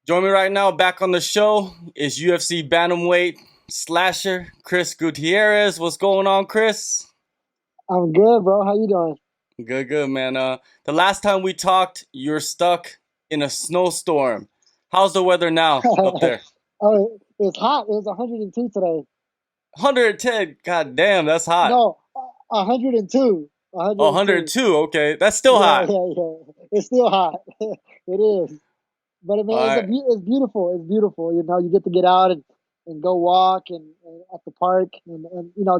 Join me right now back on the show is UFC bantamweight slasher Chris Gutierrez. What's going on, Chris? I'm good, bro. How you doing? Good, man. The last time we talked, you're stuck in a snowstorm. How's the weather now up there? Oh, it's hot. It was 102 today. 110. God damn, that's hot. No, 102. Oh, 102. 102. Okay, that's still Yeah, hot. yeah, yeah. It's still hot. It is. But I All mean, right. it's beautiful. It's beautiful. You get to get out and go walk and at the park and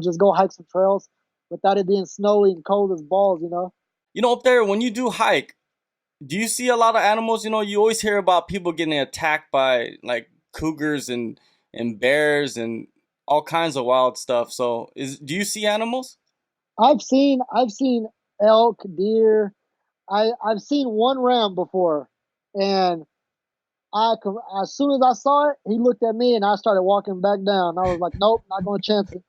just go hike some trails without it being snowy and cold as balls. Up there, when you do hike, do you see a lot of animals? You always hear about people getting attacked by like cougars and bears and all kinds of wild stuff. So, do you see animals? I've seen elk, deer. I've seen one ram before, and as soon as I saw it, he looked at me, and I started walking back down. I was like, nope, not going to chance it,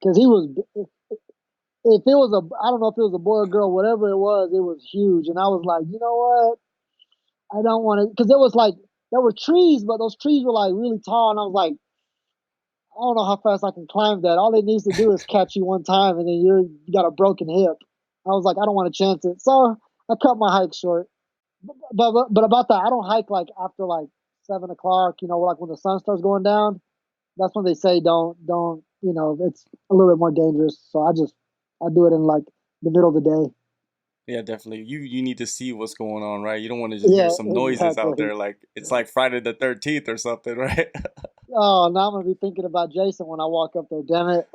because he was. If it was I don't know if it was a boy or girl, whatever it was huge, and I was like, you know what, I don't want to, because it was like there were trees, but those trees were like really tall, and I was like, I don't know how fast I can climb that. All it needs to do is catch you one time, and then you got a broken hip. I was like, I don't want to chance it, so I cut my hike short. But about that, I don't hike like after like 7 o'clock. Like when the sun starts going down. That's when they say don't. It's a little bit more dangerous. So I do it in like the middle of the day. Yeah, definitely. You need to see what's going on, right? You don't want to just hear Yeah, some noises out exactly. there like it's like Friday the 13th or something, right? Oh, now I'm gonna be thinking about Jason when I walk up there. Damn it.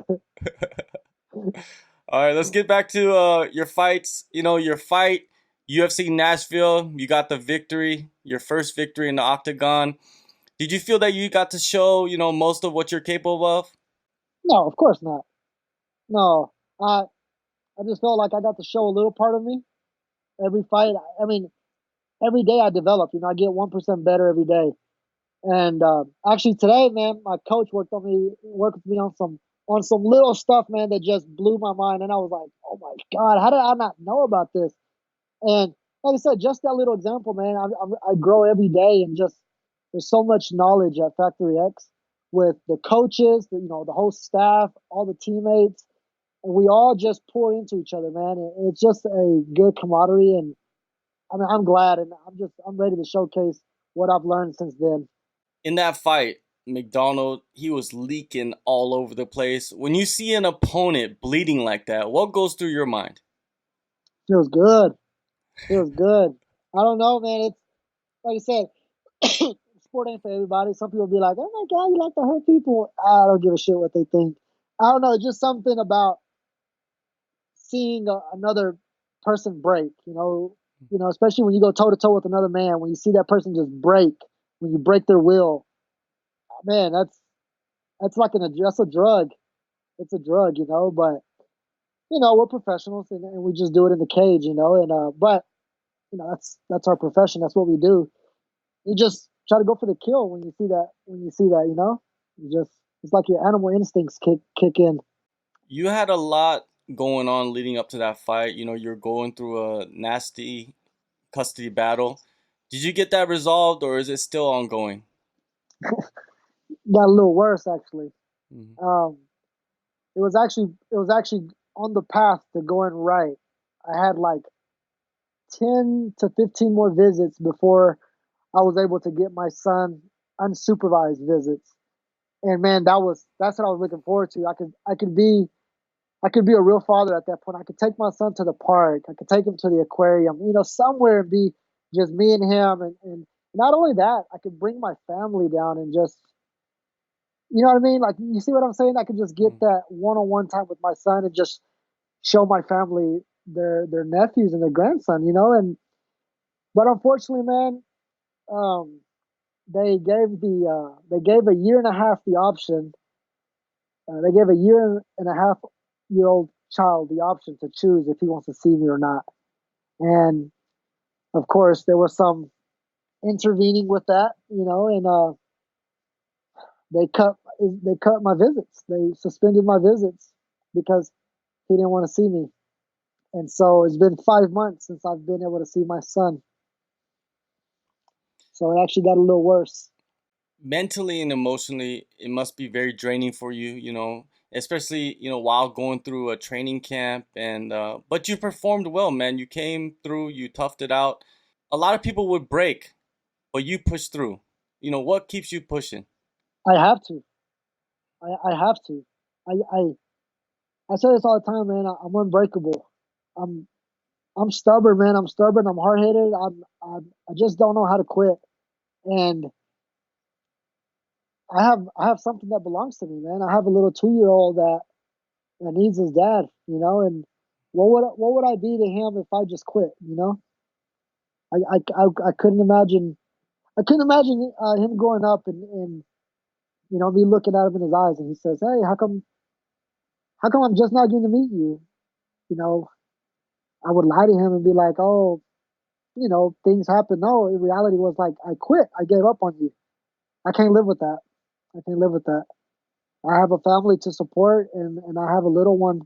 All right, let's get back to your fights. Your fight, UFC Nashville. You got the victory, your first victory in the Octagon. Did you feel that you got to show, most of what you're capable of? No, of course not. No, I just felt like I got to show a little part of me every fight. I mean, every day I develop. I get 1% better every day. And actually today, man, my coach worked with me on some little stuff, man, that just blew my mind. And I was like, oh my god, how did I not know about this? And like I said, just that little example, man, I grow every day, and just there's so much knowledge at Factory X with the coaches, the whole staff, all the teammates, and we all just pour into each other, man. And it's just a good camaraderie, and I mean, I'm glad, and I'm ready to showcase what I've learned since then. In that fight, McDonald, he was leaking all over the place. When you see an opponent bleeding like that, what goes through your mind? Feels good. Feels good. I don't know, man. It's like I said, sport ain't for everybody. Some people be like, "Oh my god, you like to hurt people." I don't give a shit what they think. I don't know. Just something about seeing another person break. Especially when you go toe to toe with another man. When you see that person just break, when you break their will, man, that's like that's a drug. It's a drug, But we're professionals, and we just do it in the cage, And but that's our profession. That's what we do. You just try to go for the kill when you see that. You just it's like your animal instincts kick in. You had a lot going on leading up to that fight. You're going through a nasty custody battle. Did you get that resolved or is it still ongoing? Got a little worse actually. Mhm. Um, it was actually on the path to going right. I had like 10 to 15 more visits before I was able to get my son unsupervised visits. And man, that's what I was looking forward to. I could be a real father at that point. I could take my son to the park. I could take him to the aquarium, somewhere, and be just me and him. And not only that, I could bring my family down and just, you know what I mean? Like, you see what I'm saying? I could just get Mhm. that one-on-one time with my son and just show my family their nephews and their grandson, but unfortunately, man, um, they gave a year and a half the option. They gave a year and a half year old child the option to choose if he wants to see me or not. And of course, there was some intervening with that, and they cut my visits. They suspended my visits because he didn't want to see me. And so it's been 5 months since I've been able to see my son. So it actually got a little worse. Mentally and emotionally, it must be very draining for you, especially, while going through a training camp. And but you performed well, man. You came through, you toughed it out. A lot of people would break, but you pushed through. What keeps you pushing? I have to. I have to. I, I I say this all the time, man. I'm unbreakable. I'm I'm stubborn, man. I'm stubborn. I'm hard headed. I just don't know how to quit. And I have something that belongs to me, man. I have a little 2 year old that needs his dad, And what would I be to him if I just quit? I couldn't imagine. I couldn't imagine him growing up and me looking at him in his eyes and he says, "Hey, how come I'm just not getting to meet you?" You know, I would lie to him and be like, "Oh, things happen." No, in reality was like, I quit. I gave up on you. I can't live with that. I can't live with that. I have a family to support and I have a little one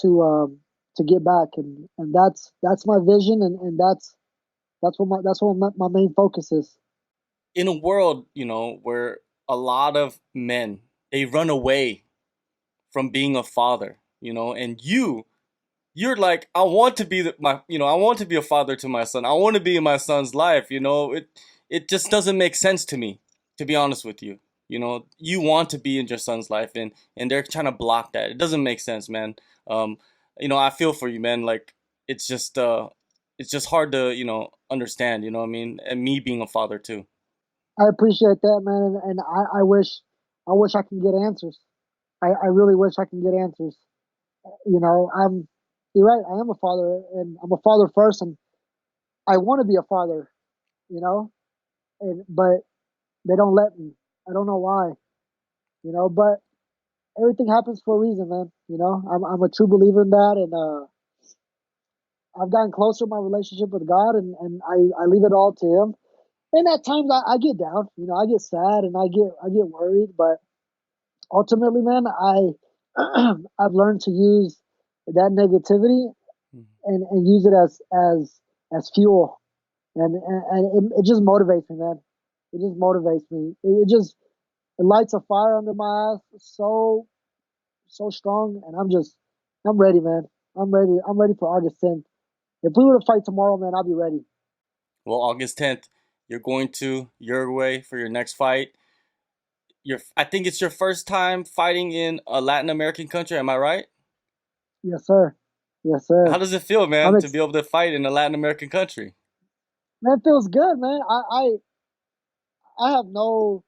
to get back and that's my vision and that's what my main focus is. In a world, where a lot of men, they run away from being a father, and you're like, I want to be I want to be a father to my son. I want to be in my son's life. It just doesn't make sense to me, to be honest with you. You want to be in your son's life, and they're trying to block that. It doesn't make sense, man. Um, I feel for you, man. Like it's just it's just hard to understand. You know what I mean? And me being a father too. I appreciate that, man, and I wish I can get answers. I really wish I can get answers. You're right. I am a father, and I'm a father first, and I want to be a father. You know, but they don't let me. I don't know why. But everything happens for a reason, man. I'm a true believer in that, and I've gotten closer in my relationship with God, and I leave it all to Him. And at times I get down, I get sad and I get worried, but ultimately, man, I've learned to use that negativity and use it as fuel, and it just motivates me, man. It just motivates me. It lights a fire under my ass so strong, and I'm ready, man. I'm ready. I'm ready for August 10th. If we were to fight tomorrow, man, I'll be ready. Well, August 10th, you're going to Uruguay for your next fight. I think it's your first time fighting in a Latin American country. Am I right? Yes, sir. Yes, How sir. does it feel, I'm man, to be ex- able to fight in a Latin American country? Man, it feels good, man. I have no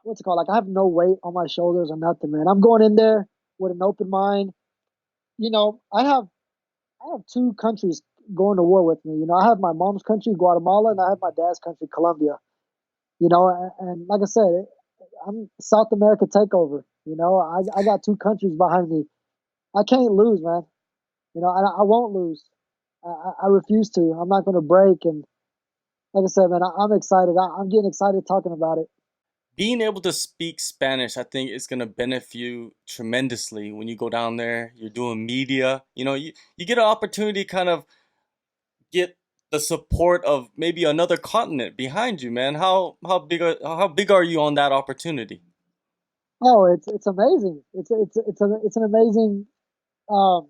what's it called? Like I have no weight on my shoulders or nothing, man. I'm going in there with an open mind. I have two countries going to war with me. I have my mom's country, Guatemala, and I have my dad's country, Colombia. And like I said, I'm South America takeover. I got two countries behind me. I can't lose, man. I won't lose. I refuse to. I'm not going to break. And like I said, man, I'm excited. I'm getting excited talking about it. Being able to speak Spanish, I think, is going to benefit you tremendously when you go down there. You're doing media. You get an opportunity to kind of get the support of maybe another continent behind you, man. How big are you on that opportunity? Oh, it's amazing. It's an amazing. Um,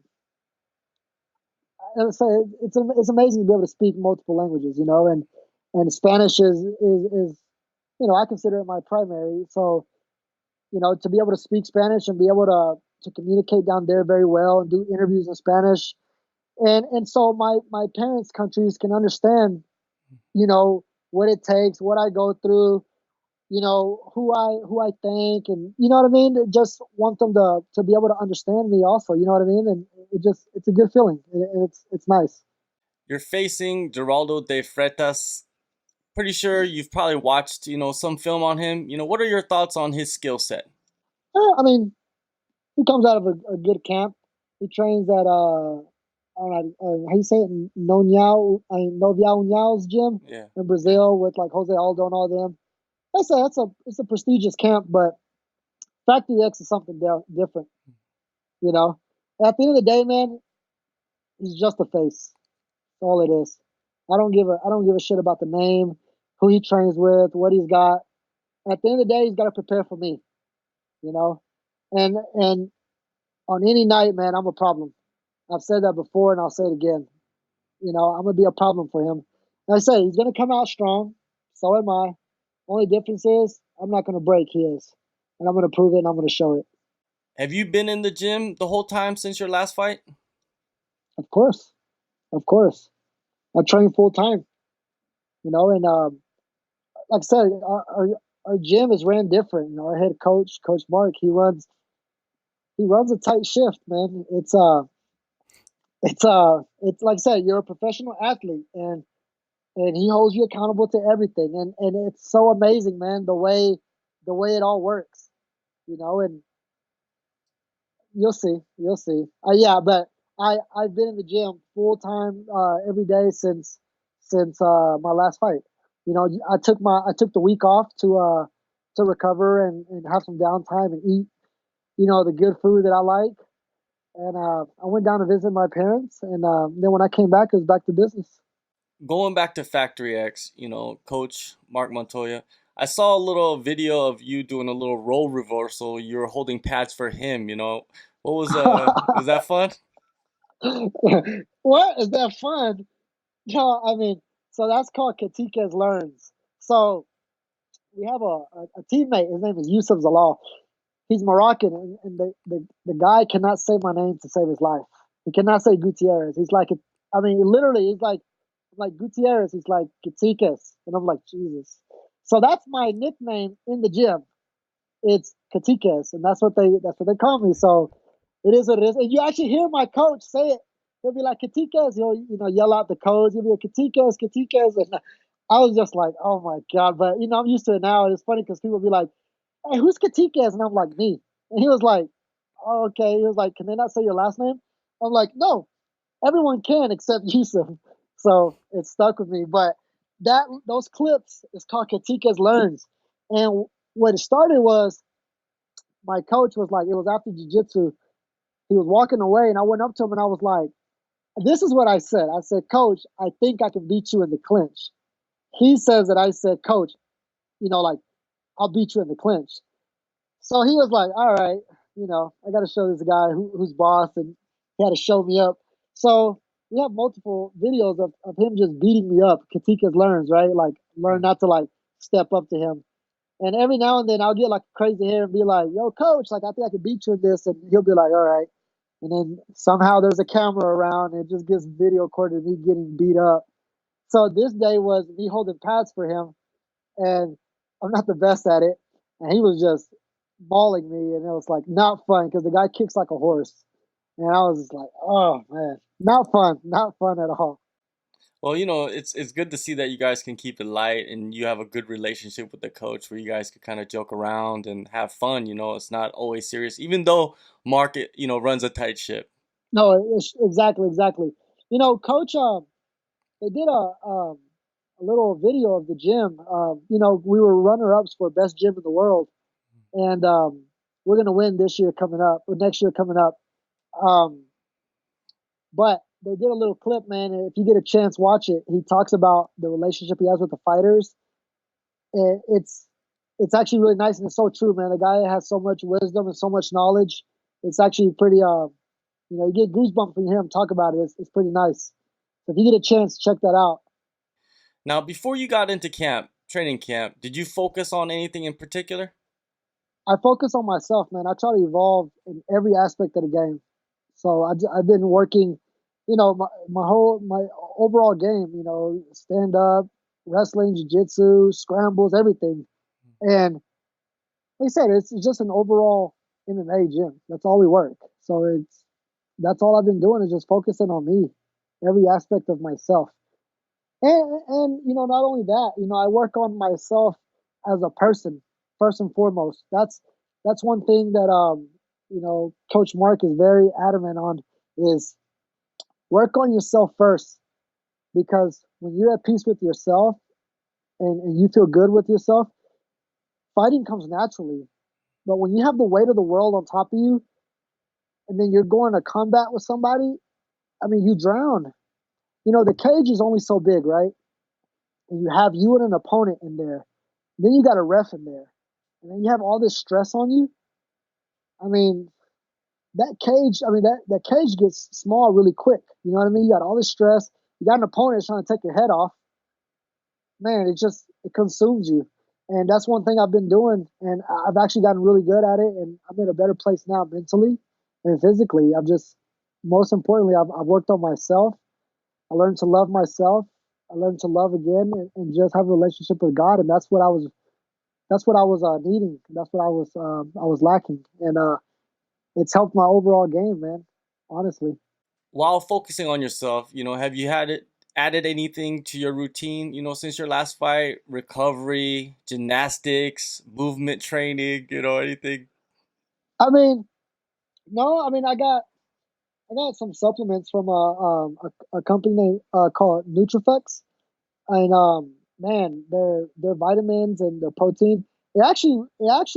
I would say it's amazing to be able to speak multiple languages. And Spanish is I consider it my primary. So to be able to speak Spanish and be able to communicate down there very well and do interviews in Spanish, and so my parents' countries can understand what it takes, what I go through, who I think, and you know what I mean. Just want them to be able to understand me also. You know what I mean. And it's a good feeling. It's nice. You're facing Geraldo de Freitas. Pretty sure you've probably watched, some film on him. What are your thoughts on his skill set? I mean, he comes out of a good camp. He trains at I don't know how you say it, Noviao Unhão's gym Yeah. in Brazil with like Jose Aldo and all them. It's a prestigious camp, but Factory X is something different. You know, at the end of the day, man, he's just a face. That's all it is. I don't give a shit about the name, who he trains with, what he's got. At the end of the day, he's got to prepare for me, you know. And on any night, man, I'm a problem. I've said that before, and I'll say it again. You know, I'm gonna be a problem for him. Like I say, he's gonna come out strong. So am I. Only difference is I'm not gonna break his, and I'm gonna prove it, and I'm gonna show it. Have you been in the gym the whole time since your last fight? Of course, of course. I train full time. You know, and like I said, our gym is ran different. You know, our head coach, Coach Mark, he runs a tight shift, man. It's like I said, you're a professional athlete, and he holds you accountable to everything, and it's so amazing, man, the way it all works, you know. And you'll see. Yeah, but I've been in the gym full time every day since my last fight. You know, I took the week off to recover and have some downtime and eat, you know, the good food that I like. And I went down to visit my parents, and then when I came back, it was back to business. Going back to Factory X, you know, Coach Mark Montoya, I saw a little video of you doing a little role reversal. You were holding pads for him, you know. What was that fun? What is that fun? No, I mean, so that's called Katikas Learns. So we have a teammate. His name is Yusuf Zalal. He's Moroccan, and the guy cannot say my name to save his life. He cannot say Gutierrez. He's like, I mean, literally, he's like, I'm like Gutierrez. He's like Katikas, and I'm like Jesus. So that's my nickname in the gym. It's Katikas, and that's what they call me. So it is what it is. And you actually hear my coach say it. He'll be like Katikas. He'll yell out the codes. He'll be like Katikas, Katikas, and I was just like, oh my god. But you know, I'm used to it now. And it's funny because people be like, hey, who's Katikas? And I'm like, me. And he was like, oh, okay. He was like, can they not say your last name? I'm like, no, everyone can except Yusuf. So it stuck with me. But those clips is called Katikas Learns. And what it started was my coach was like, it was after jiu-jitsu. He was walking away, and I went up to him and I was like, this is what I said. I said, Coach, I think I can beat you in the clinch. He says that I said, Coach, you know, like, I'll beat you in the clinch. So he was like, all right, you know, I got to show this guy who's boss, and he had to show me up. So we have multiple videos of him just beating me up. Katikas learns, right? Like, learn not to like step up to him. And every now and then I'll get like crazy hair and be like, yo, coach, like, I think I can beat you in this. And he'll be like, all right. And then somehow there's a camera around and it just gets video recorded of me getting beat up. So this day was me holding pads for him, and I'm not the best at it. And he was just mauling me, and it was like not fun because the guy kicks like a horse. And I was just like, oh man, not fun at all. Well, you know, it's good to see that you guys can keep it light and you have a good relationship with the coach where you guys can kind of joke around and have fun. You know, it's not always serious, even though Mark, you know, runs a tight ship. No, exactly, exactly. You know, coach, they did a little video of the gym. You know, we were runner ups for best gym in the world, and we're gonna win this year coming up or next year coming up. Um, but they did a little clip, man. And if you get a chance, watch it. He talks about the relationship he has with the fighters. And it's actually really nice, and it's so true, man. The guy has so much wisdom and so much knowledge. It's actually pretty, you know, you get goosebumps when you hear him talk about it. It's pretty nice. So if you get a chance, check that out. Now, before you got into training camp, did you focus on anything in particular? I focus on myself, man. I try to evolve in every aspect of the game. So I've been working, you know, my overall game, you know, stand up, wrestling, jiu-jitsu, scrambles, everything. And like I said, it's just an overall MMA gym. That's all we work. So that's all I've been doing is just focusing on me, every aspect of myself. And you know, not only that, you know, I work on myself as a person first and foremost. That's one thing that you know, Coach Mark is very adamant on is work on yourself first, because when you're at peace with yourself and you feel good with yourself, fighting comes naturally. But when you have the weight of the world on top of you, and then you're going to combat with somebody, I mean, you drown. The cage is only so big, right? And you have you and an opponent in there. Then you got a ref in there. And then you have all this stress on you. I mean, that cage gets small really quick. You know what I mean? You got all this stress. You got an opponent that's trying to take your head off. Man, it consumes you. And that's one thing I've been doing, and I've actually gotten really good at it, and I'm in a better place now mentally and physically. Most importantly, I've worked on myself. I learned to love myself. I learned to love again, and just have a relationship with God, and that's what I was needing. That's what I was lacking, and it's helped my overall game, man. Honestly. While focusing on yourself, have you had it added anything to your routine, since your last fight? Recovery, gymnastics, movement training, anything? I mean, no, I got some supplements from a company called Nutrifex, and man, their vitamins and their protein. It actually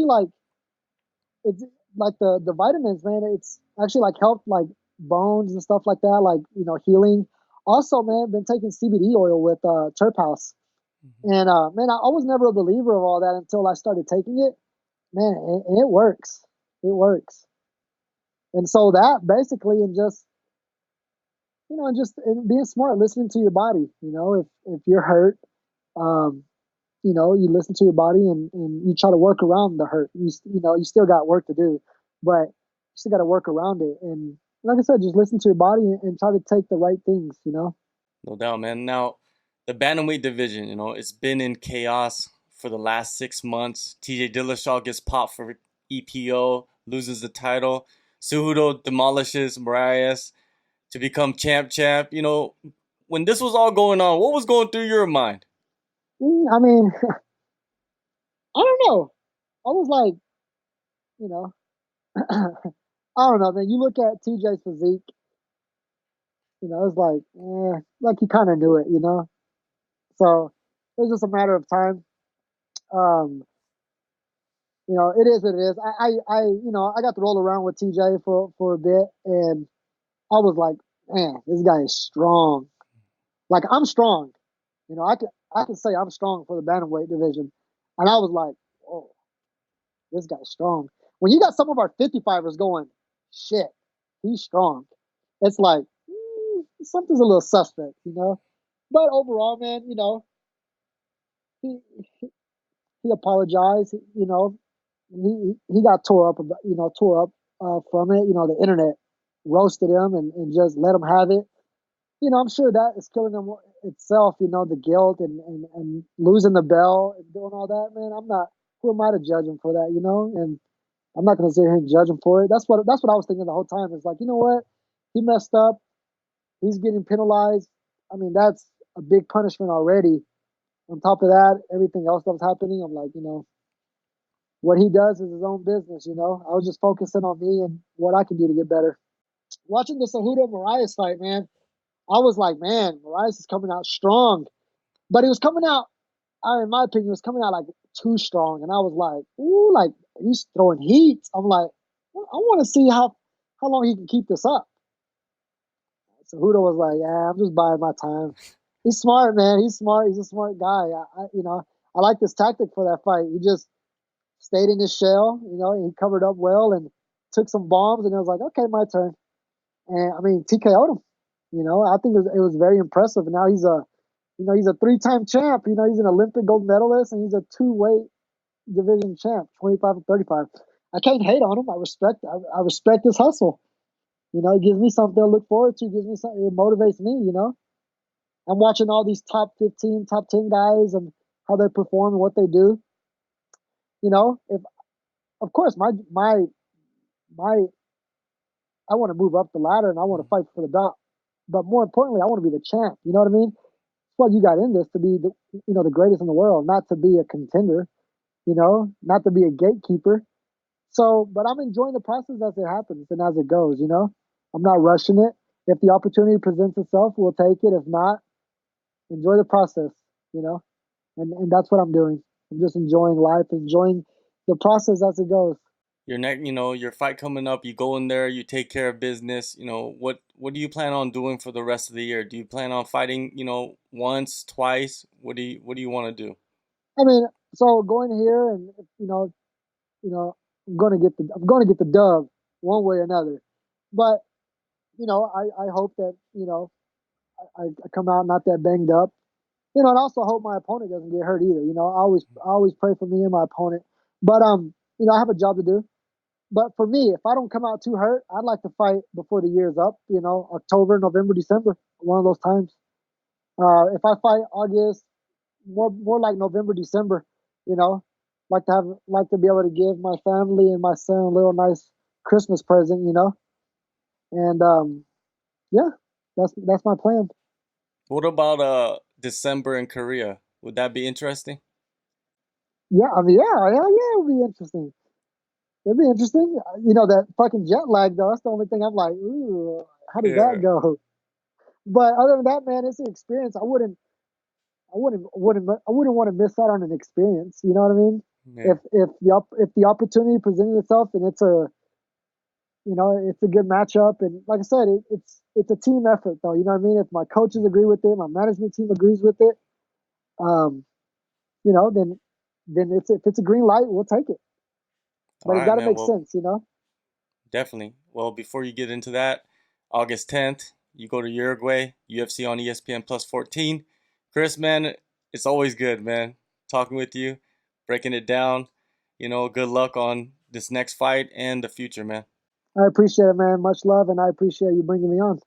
like it's like the vitamins, man. It's actually like helped like bones and stuff like that, like healing. Also, man, been taking CBD oil with Turp House, Mhm. and man, I was never a believer of all that until I started taking it. Man, and it works. It works. And so that basically, and just and just and being smart, listening to your body. If you're hurt, um, you listen to your body, and you try to work around the hurt. You still got work to do, but you still got to work around it. And like I said, just listen to your body, and try to take the right things. No doubt, man. Now, the bantamweight division, it's been in chaos for the last 6 months. TJ Dillashaw gets popped for EPO, loses the title. Cejudo demolishes Marias to become champ. When this was all going on, what was going through your mind? I mean, I don't know. I was like, you know, I don't know, man. You look at TJ's physique, it's like he kind of knew it. So it was just a matter of time. Um, it is what it is. I got to roll around with TJ for a bit, and I was like, man, this guy is strong. Like I'm strong. I can say I'm strong for the bantamweight division, and I was like, oh, this guy's strong. When you got some of our 55ers going, shit, he's strong. It's like something's a little suspect. But overall, man, he he apologized. He got tore up from it. The internet roasted him, and just let him have it. I'm sure that is killing him itself. The guilt, and losing the bell and doing all that. Man, I'm not. Who am I to judge him for that? And I'm not going to sit here and judge him for it. That's what I was thinking the whole time. It's like, you know what? He messed up. He's getting penalized. I mean, that's a big punishment already. On top of that, everything else that was happening, I'm like, what he does is his own business. I was just focusing on me and what I can do to get better. Watching the Cejudo Marias fight, man, I was like, man, Marias is coming out strong, but he was coming out. In my opinion, was coming out like too strong, and I was like, ooh, like he's throwing heat. I'm like, well, I want to see how long he can keep this up. So Hudo was like, yeah, I'm just buying my time. He's smart, man. He's smart. He's a smart guy. I like this tactic for that fight. He just stayed in his shell. He covered up well and took some bombs, and it was like, okay, my turn. And I mean, TKO'd him. I think it was very impressive. And now he's a three-time champ. He's an Olympic gold medalist, and he's a two-weight division champ, 25 and 35. I can't hate on him. I respect his hustle. It gives me something to look forward to. It gives me something. It motivates me. I'm watching all these top 15, top 10 guys and how they perform and what they do. If of course my I want to move up the ladder, and I want to fight for the belt. But more importantly, I want to be the champ. You know what I mean? That's what you got in this, to be the greatest in the world, not to be a contender. Not to be a gatekeeper. So, but I'm enjoying the process as it happens and as it goes. I'm not rushing it. If the opportunity presents itself, we'll take it. If not, enjoy the process. You know, and that's what I'm doing. I'm just enjoying life, enjoying the process as it goes. your neck, your fight coming up, you go in there, you take care of business. What do you plan on doing for the rest of the year? Do you plan on fighting, once, twice? What do you want to do? I mean, so going here and you know, I'm gonna get the dub one way or another. But I hope that I come out not that banged up. And also hope my opponent doesn't get hurt either. I always pray for me and my opponent. But I have a job to do. But for me, if I don't come out too hurt, I'd like to fight before the year's up. October, November, December, one of those times. If I fight August, more like November, December, you know, like to be able to give my family and my son a little nice Christmas present. And yeah, that's my plan. What about December in Korea? Would that be interesting? Yeah, I mean, yeah, hell yeah, it'll be interesting. It'll be interesting. That fucking jet lag though. That's the only thing I'm like, ooh, how does that Yeah, go? But other than that, man, it's an experience. I wouldn't want to miss out on an experience. You know what I mean? yeah. If the opportunity presented itself and it's a good matchup, and like I said, it's a team effort though. You know what I mean? If my coaches agree with it, my management team agrees with it, um, then if it's a green light, we'll take it. All But it's right, got to man. make Well, sense. definitely. Well, before you get into that, August 10th, you go to Uruguay, UFC on ESPN plus 14. Chris, man, it's always good, man, talking with you, breaking it down. Good luck on this next fight and the future, man. I appreciate it, man. Much love, and I appreciate you bringing me on.